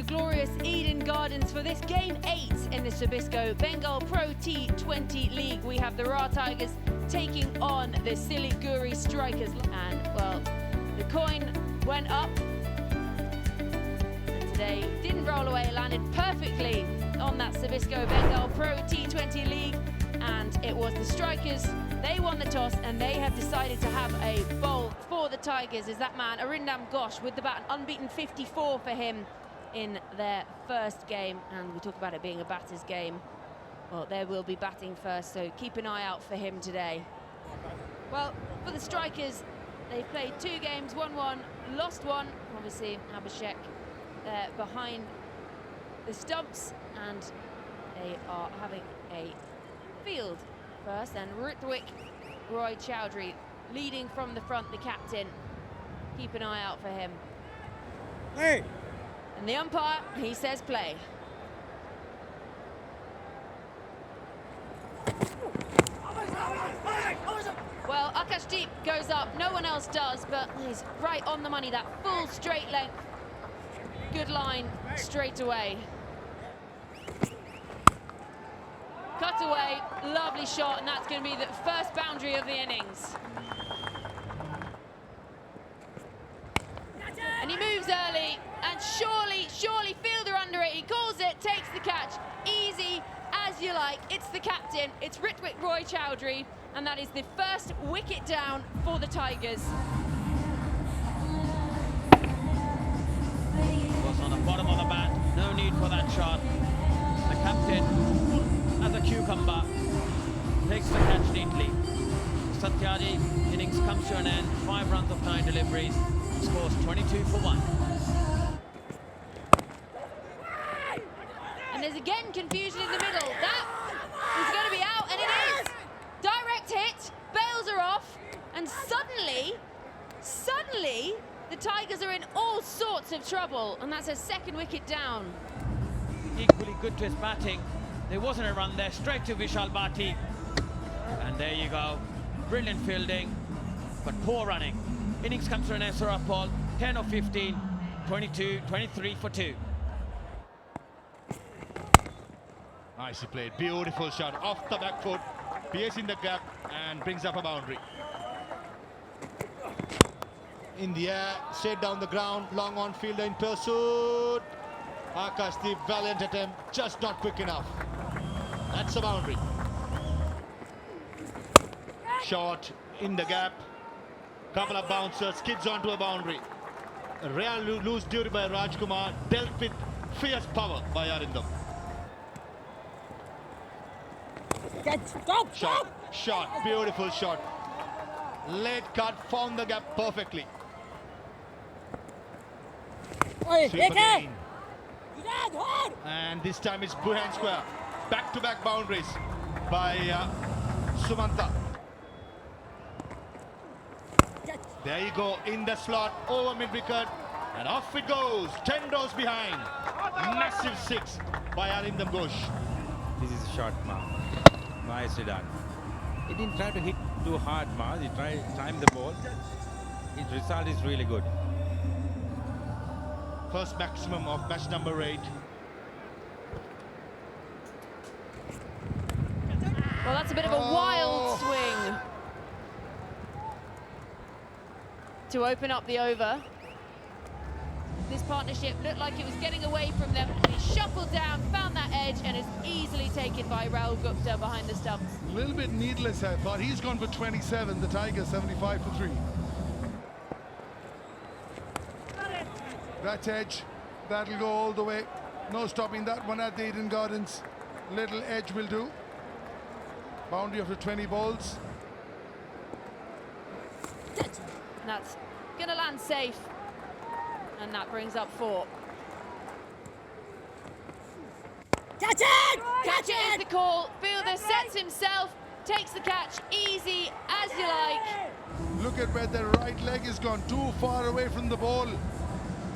glorious Eden Gardens for this Game 8 in the Sabisco Bengal Pro T20 League. We have the Rarh Tigers taking on the Siliguri Strikers. And, well, the coin went up. And today didn't roll away, landed perfectly on that Sabisco Bengal Pro T20 League. And it was the Strikers. They won the toss and they have decided to have a bowl for the Tigers. Is that man, Arindam Ghosh, with the bat, an unbeaten 54 for him in their first game. And we talk about it being a batter's game. Well, there will be batting first, so keep an eye out for him today. Well, for the Strikers, they've played 2 games, won 1, lost 1. Obviously, Abhishek behind the stumps, and they are having a field first, and Ritwik Roy Chowdhury leading from the front, the captain. Keep an eye out for him. Hey. And the umpire, he says play. Well, Akashdeep goes up, no one else does, but he's right on the money, that full straight length. Good line straight away. Cut away, lovely shot, and that's going to be the first boundary of the innings. And he moves early, and surely fielder under it. He calls it, takes the catch, easy as you like. It's the captain, it's Ritwik Roy Chowdhury, and that is the first wicket down for the Tigers. Was on the bottom of the bat, no need for that shot. The captain, as a cucumber, takes the catch neatly. Satyaji innings comes to an end, 5 runs of 9 deliveries, scores 22 for 1. And there's again confusion in the middle. That is going to be out, and it is! Direct hit, bails are off, and suddenly, the Tigers are in all sorts of trouble, and that's a second wicket down. Equally good to his batting. There wasn't a run there, straight to Vishal Bhati. And there you go. Brilliant fielding, but poor running. Innings comes to an end, Paul. 10 of 15, 22, 23 for 2. Nicely played, beautiful shot, off the back foot, piercing the gap and brings up a boundary. In the air, straight down the ground, long on fielder in pursuit. Akashdeep, valiant attempt, just not quick enough. That's a boundary. Shot in the gap. Couple of bouncers, skids onto a boundary. A rare loose duty by Rajkumar, dealt with fierce power by Arindam. Shot, beautiful shot. Late cut, found the gap perfectly. Sweep again. And this time it's Buhan square. Back-to-back boundaries by Sumanta. There you go, in the slot, over mid-wicket, and off it goes, 10 rows behind. Massive 6 by Arindam Ghosh. This is a short mark. Nicely done. He didn't try to hit too hard, Mars. He tried to time the ball. His result is really good. First maximum of match number 8. Well, that's a bit of a wild swing to open up the over. This partnership looked like it was getting away from them. He shuffled down, found that edge, and is easily taken by Rahul Gupta behind the stumps. A little bit needless, I thought. He's gone for 27, the Tigers 75 for 3. That edge, that'll go all the way. No stopping that one at the Eden Gardens. Little edge will do. Boundary after 20 balls. That's gonna land safe. And that brings up 4. Catch it! Catch it is the call. Fielder sets himself, takes the catch, easy as you like. Look at where the right leg has gone, too far away from the ball.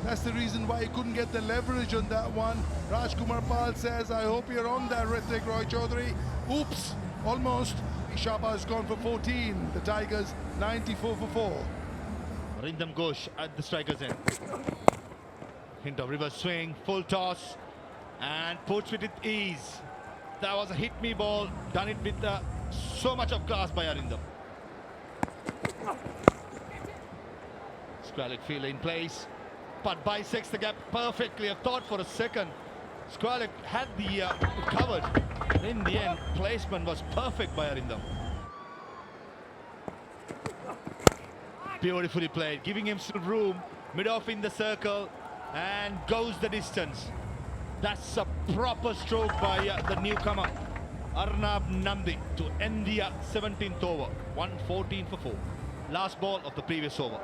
That's the reason why he couldn't get the leverage on that one. Rajkumar Pal says, I hope you're on that, Ritwik Roy Chowdhury. Oops, almost. Shaba has gone for 14. The Tigers 94 for 4. Arindam Ghosh at the striker's end. Hint of reverse swing, full toss, and puts it with ease. That was a hit-me ball, done it with so much of class by Arindam. Squalid fielder in place, but bisects the gap perfectly. I thought for a second Squalid had the covered. In the end, placement was perfect by Arindam. Beautifully played, giving him some room, mid-off in the circle, and goes the distance. That's a proper stroke by the newcomer, Arnab Nandi, to end the 17th over, 114 for 4. Last ball of the previous over.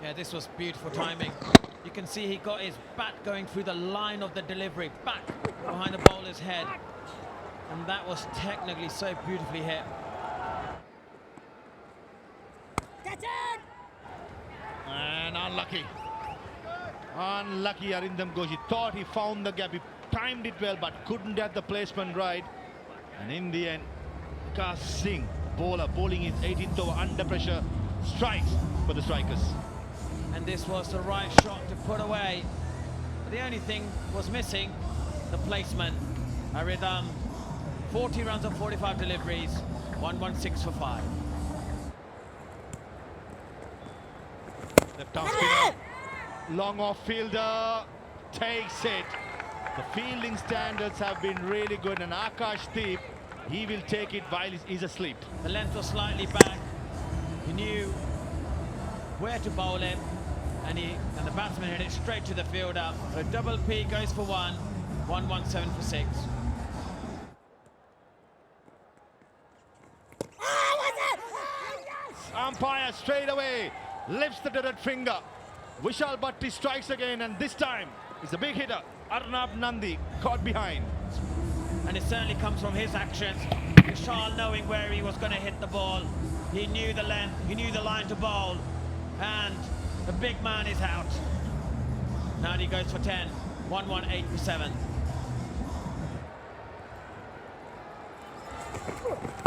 Yeah, this was beautiful timing. You can see he got his bat going through the line of the delivery, back behind the bowler's head. And that was technically so beautifully hit. And unlucky. Unlucky Arindam Ghosh. He thought he found the gap. He timed it well, but couldn't get the placement right. And in the end, Vikas Singh, bowler, bowling his 18th over under pressure, strikes for the strikers. And this was the right shot to put away. But the only thing was missing, the placement. Arindam, 40 runs on 45 deliveries, 116 for 5. Left arm spinner, long off fielder, takes it. The fielding standards have been really good, and Akash Deep, he will take it while he's asleep. The length was slightly back. He knew where to bowl him, and the batsman hit it straight to the fielder. So double P goes for 1, 117 for 6. Umpire straight away lifts the dead finger. Vishal Bhatti strikes again, and this time it's a big hitter. Arnab Nandi caught behind. And it certainly comes from his actions. Vishal knowing where he was going to hit the ball. He knew the length, he knew the line to bowl, and the big man is out. Now he goes for 10, 118 for 7.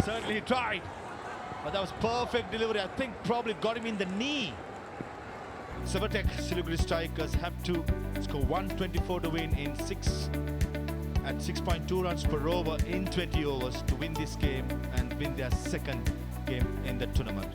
Certainly he tried, but that was perfect delivery. I think probably got him in the knee. Servotech Siliguri strikers have to score 124 to win in 6.2 runs per over in 20 overs to win this game and win their second game in the tournament.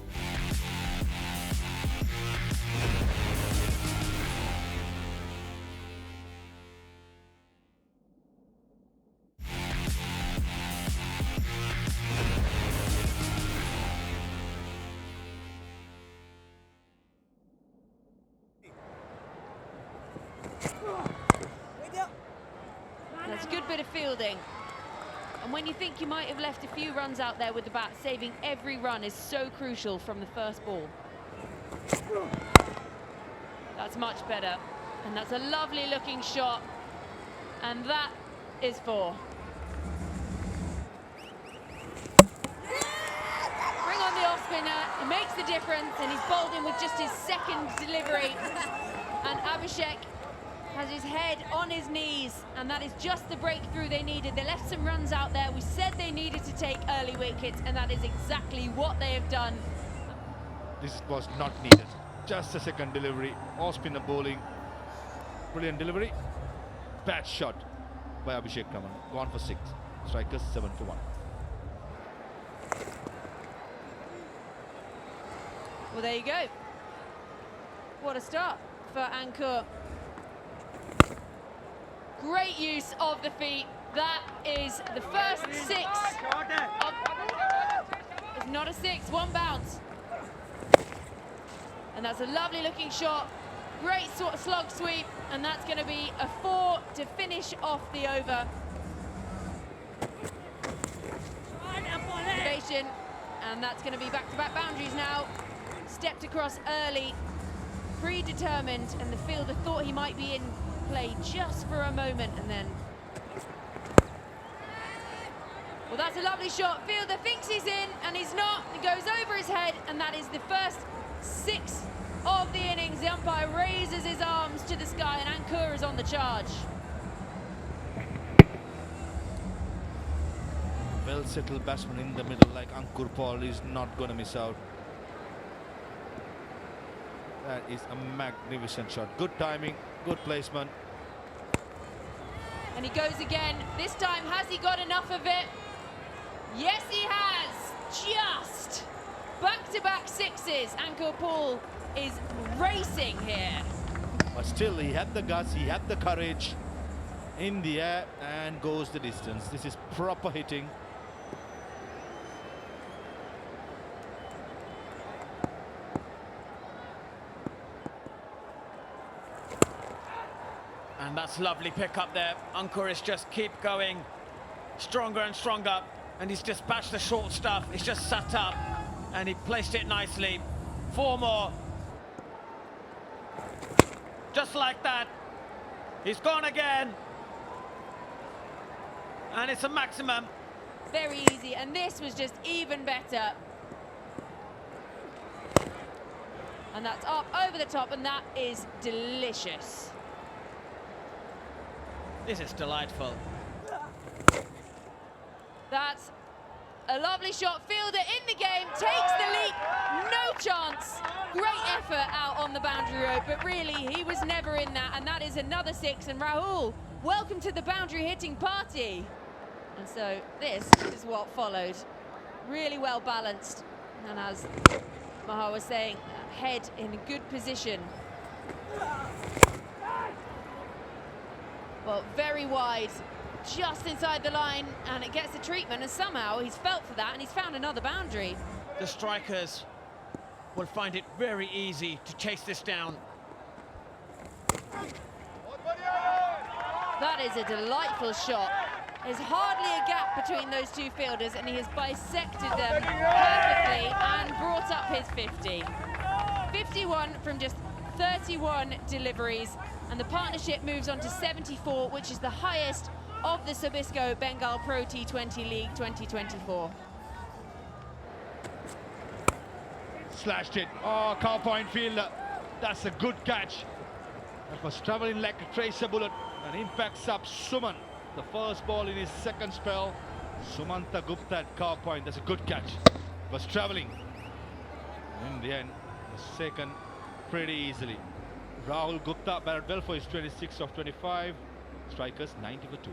That's a good bit of fielding. And when you think you might have left a few runs out there with the bat, saving every run is so crucial from the first ball. That's much better. And that's a lovely looking shot. And that is 4. Bring on the off spinner. It makes the difference, and he's bowled in with just his second delivery. And Abhishek has his head on his knees, and that is just the breakthrough they needed. They left some runs out there. We said they needed to take early wickets, and that is exactly what they have done. This was not needed. Just a second delivery. Off spinner bowling. Brilliant delivery. Bad shot by Abhishek Raman. Gone for 6. Strikers 7 for 1. Well, there you go. What a start for Ankur. Great use of the feet. That is the first 6. It's not a 6, 1 bounce. And that's a lovely looking shot. Great slog sweep, and that's going to be a 4 to finish off the over. Innovation, and that's going to be back-to-back boundaries now. Stepped across early, predetermined, and the fielder thought he might be in play just for a moment, and then... Well, that's a lovely shot. Fielder thinks he's in, and he's not. It goes over his head, and that is the first 6 of the innings. The umpire raises his arms to the sky, and Ankur is on the charge. Well-settled batsman in the middle like Ankur Paul is not going to miss out. That is a magnificent shot. Good timing. Good placement. And he goes again. This time, has he got enough of it? Yes, he has. Just back-to-back sixes. Ankur Paul is racing here. But still, he had the guts, he had the courage. In the air and goes the distance. This is proper hitting. And that's lovely pick up there. Ankur is just keep going stronger and stronger, and he's dispatched the short stuff. He's just sat up and he placed it nicely. 4 more. Just like that. He's gone again. And it's a maximum. Very easy, and this was just even better. And that's up over the top, and that is delicious. This is delightful. That's a lovely shot. Fielder in the game, takes the leap, no chance. Great effort out on the boundary rope, but really he was never in that, and that is another 6. And Rahul, welcome to the boundary hitting party. And so this is what followed. Really well balanced, and as Maha was saying, head in a good position. Well, very wide, just inside the line, and it gets the treatment, and somehow he's felt for that and he's found another boundary. The strikers will find it very easy to chase this down. That is a delightful shot. There's hardly a gap between those two fielders, and he has bisected them perfectly and brought up his 50. 51 from just 31 deliveries, and the partnership moves on to 74, which is the highest of the Sabisco Bengal Pro T20 League 2024. Slashed it. Oh, cow point fielder. That's a good catch. That was traveling like a tracer bullet and impacts up Suman. The first ball in his second spell. Sumanta Gupta at cow point. That's a good catch. Was traveling. In the end, was second pretty easily. Rahul Gupta batted well for his 26 of 25. Strikers 90 for 2.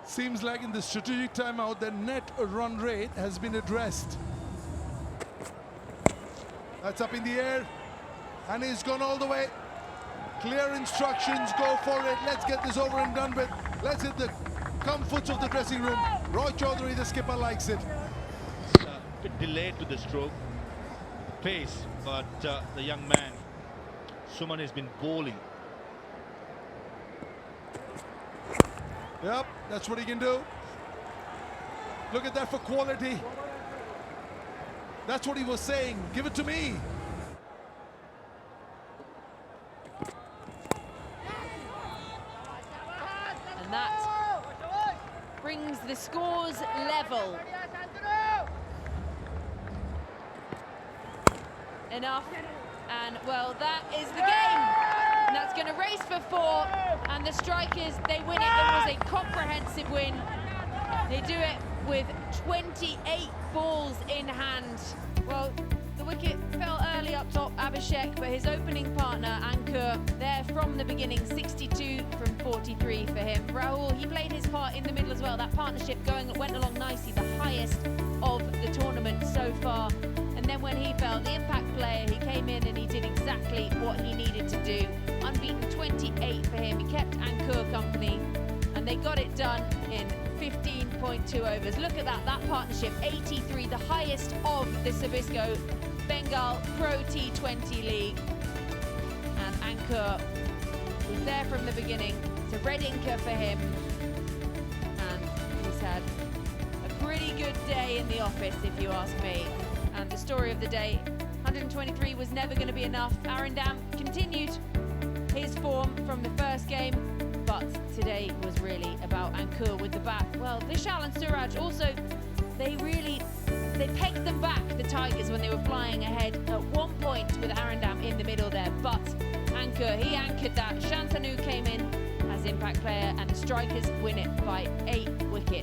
Seems like in the strategic timeout, the net run rate has been addressed. That's up in the air, and he's gone all the way. Clear instructions, go for it. Let's get this over and done with. Let's hit the comforts of the dressing room. Roy Chaudhary, the skipper, likes it. A bit delayed to the stroke. Pace, but the young man, Suman, has been bowling. Yep, that's what he can do. Look at that for quality. That's what he was saying. Give it to me. And that brings the scores level. Enough, and well, that is the game. And that's going to race for 4, and the strikers, they win it. It was a comprehensive win. They do it with 28 balls in hand. Well, the wicket fell early up top, Abhishek, but his opening partner, Ankur, there from the beginning, 62 from 43 for him. Rahul, he played his part in the middle as well. That partnership went along nicely, the highest of the tournament so far. And then when he fell, the impact player, he came in and he did exactly what he needed to do. Unbeaten 28 for him. He kept Ankur company, and they got it done in 15.2 overs. Look at that partnership, 83, the highest of the Sabisco Bengal Pro T20 League. And Ankur was there from the beginning. It's a red inker for him, and he's had a pretty good day in the office, if you ask me. And the story of the day, 123 was never going to be enough. Arindam continued his form from the first game, but today was really about Ankur with the bat. Well, Vishal and Suraj also, they pegged them back, the Tigers, when they were flying ahead at one point with Arindam in the middle there. But Ankur, he anchored that. Shantanu came in as impact player, and the strikers win it by 8 wickets.